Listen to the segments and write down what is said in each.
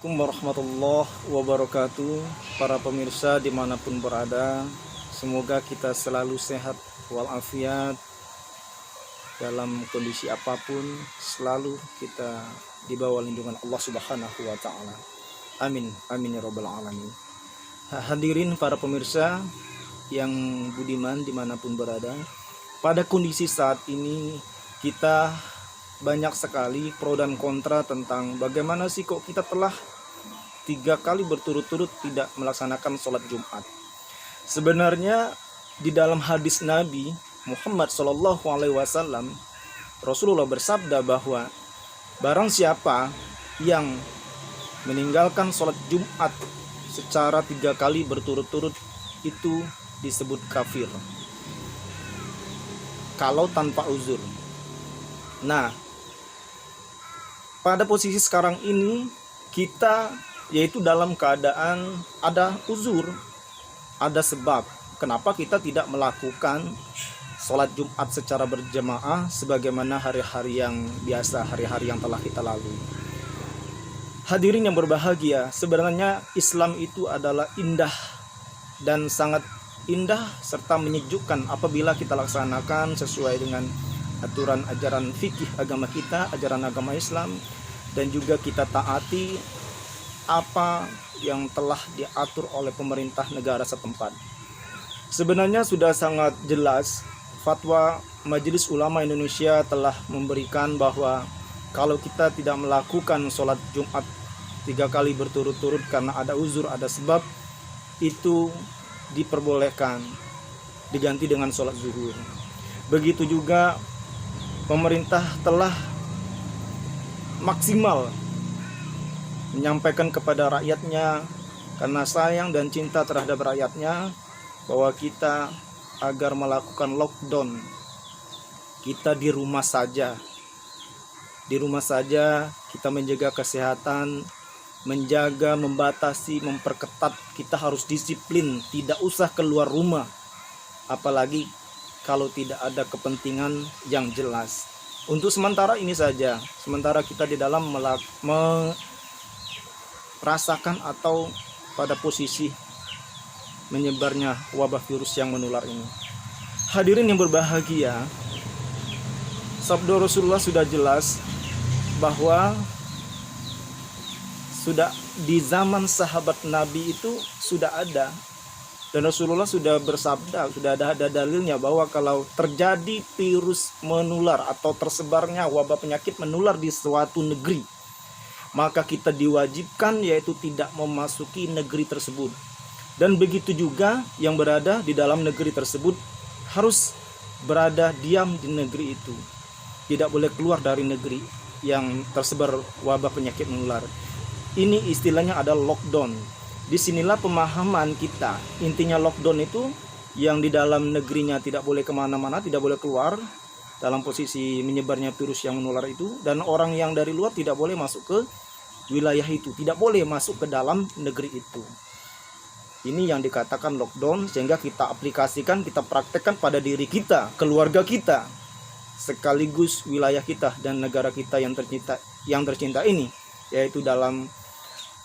Assalamualaikum warahmatullahi wabarakatuh. Para pemirsa dimanapun berada, semoga kita selalu sehat walafiat dalam kondisi apapun. Selalu kita di bawah lindungan Allah Subhanahu wa Ta'ala. Amin, amin ya Rabbal 'Alamin. Hadirin para pemirsa yang budiman dimanapun berada, pada kondisi saat ini kita banyak sekali pro dan kontra tentang bagaimana sih kok kita telah 3 kali berturut-turut tidak melaksanakan sholat Jumat. Sebenarnya di dalam hadis Nabi Muhammad SAW, Rasulullah bersabda bahwa barang siapa yang meninggalkan sholat Jumat secara 3 kali berturut-turut itu disebut kafir kalau tanpa uzur. Nah, pada posisi sekarang ini kita yaitu dalam keadaan ada uzur, ada sebab kenapa kita tidak melakukan sholat Jumat secara berjamaah sebagaimana hari-hari yang biasa, hari-hari yang telah kita lalui. Hadirin yang berbahagia, sebenarnya Islam itu adalah indah dan sangat indah serta menyejukkan apabila kita laksanakan sesuai dengan aturan ajaran fikih agama kita, ajaran agama Islam, dan juga kita taati apa yang telah diatur oleh pemerintah negara setempat. Sebenarnya sudah sangat jelas fatwa Majelis Ulama Indonesia telah memberikan bahwa kalau kita tidak melakukan sholat Jumat 3 kali berturut-turut karena ada uzur, ada sebab, itu diperbolehkan diganti dengan sholat zuhur. Begitu juga pemerintah telah maksimal menyampaikan kepada rakyatnya karena sayang dan cinta terhadap rakyatnya bahwa kita agar melakukan lockdown, kita di rumah saja. Di rumah saja kita menjaga kesehatan, menjaga, membatasi, memperketat. Kita harus disiplin, tidak usah keluar rumah. Apalagi kalau tidak ada kepentingan yang jelas. Untuk sementara ini saja, sementara kita di dalam merasakan atau pada posisi menyebarnya wabah virus yang menular ini. Hadirin yang berbahagia, sabda Rasulullah sudah jelas bahwa sudah di zaman sahabat Nabi itu sudah ada. Dan Rasulullah sudah bersabda, sudah ada dalilnya bahwa kalau terjadi virus menular atau tersebarnya wabah penyakit menular di suatu negeri, maka kita diwajibkan yaitu tidak memasuki negeri tersebut. Dan begitu juga yang berada di dalam negeri tersebut harus berada diam di negeri itu. Tidak boleh keluar dari negeri yang tersebar wabah penyakit menular. Ini istilahnya adalah lockdown. Disinilah pemahaman kita. Intinya lockdown itu yang di dalam negerinya tidak boleh kemana-mana, tidak boleh keluar dalam posisi menyebarnya virus yang menular itu. Dan orang yang dari luar tidak boleh masuk ke wilayah itu, tidak boleh masuk ke dalam negeri itu. Ini yang dikatakan lockdown, sehingga kita aplikasikan, kita praktekkan pada diri kita, keluarga kita, sekaligus wilayah kita dan negara kita yang tercinta ini, yaitu dalam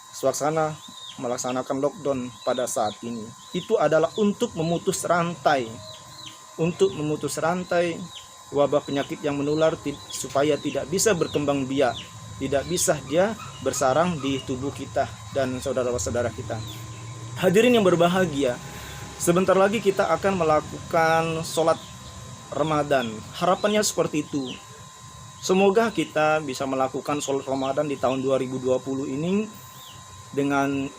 suasana melaksanakan lockdown pada saat ini. Itu adalah untuk memutus rantai wabah penyakit yang menular supaya tidak bisa berkembang biak, tidak bisa dia bersarang di tubuh kita dan saudara-saudara kita. Hadirin yang berbahagia, sebentar lagi kita akan melakukan sholat Ramadan. Harapannya seperti itu. Semoga kita bisa melakukan sholat Ramadan di tahun 2020 ini dengan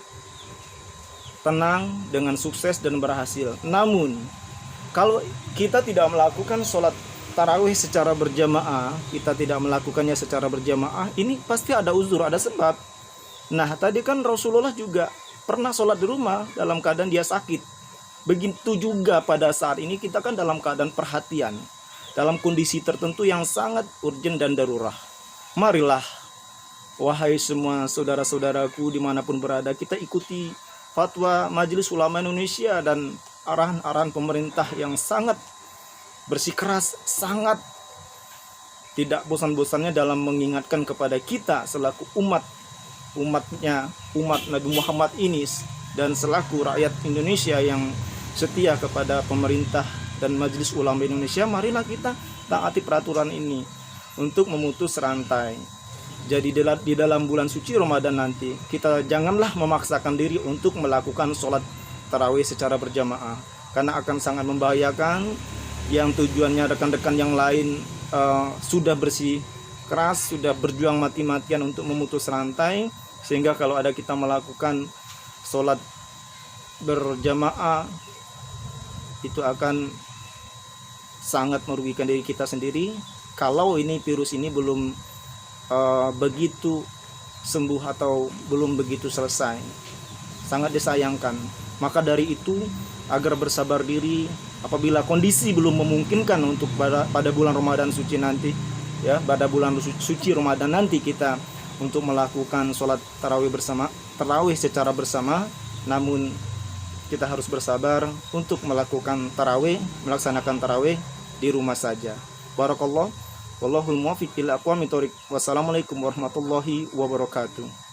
tenang, dengan sukses dan berhasil. Namun kalau kita tidak melakukan sholat tarawih secara berjamaah, kita tidak melakukannya secara berjamaah, ini pasti ada uzur, ada sebab. Nah, tadi kan Rasulullah juga pernah sholat di rumah dalam keadaan dia sakit. Begitu juga pada saat ini kita kan dalam keadaan perhatian, dalam kondisi tertentu yang sangat urgent dan darurat. Marilah wahai semua saudara-saudaraku dimanapun berada, kita ikuti fatwa Majelis Ulama Indonesia dan arahan-arahan pemerintah yang sangat bersikeras, sangat tidak bosan-bosannya dalam mengingatkan kepada kita selaku umat umat Nabi Muhammad ini, dan selaku rakyat Indonesia yang setia kepada pemerintah dan Majelis Ulama Indonesia, marilah kita taati peraturan ini untuk memutus rantai. Jadi di dalam bulan suci Ramadan nanti, kita janganlah memaksakan diri untuk melakukan sholat tarawih secara berjamaah, karena akan sangat membahayakan. Yang tujuannya rekan-rekan yang lain sudah bersih keras, sudah berjuang mati-matian untuk memutus rantai, sehingga kalau ada kita melakukan sholat berjamaah, itu akan sangat merugikan diri kita sendiri. Kalau ini virus ini belum begitu sembuh atau belum begitu selesai, sangat disayangkan. Maka dari itu, agar bersabar diri, apabila kondisi belum memungkinkan untuk pada bulan Ramadan suci nanti, ya, pada bulan suci Ramadan nanti kita untuk melakukan sholat tarawih secara bersama, namun kita harus bersabar untuk melakukan tarawih, melaksanakan tarawih di rumah saja. Barakallah, wallahul muwaffiq ila aqwamit thoriq. Wassalamualaikum warahmatullahi wabarakatuh.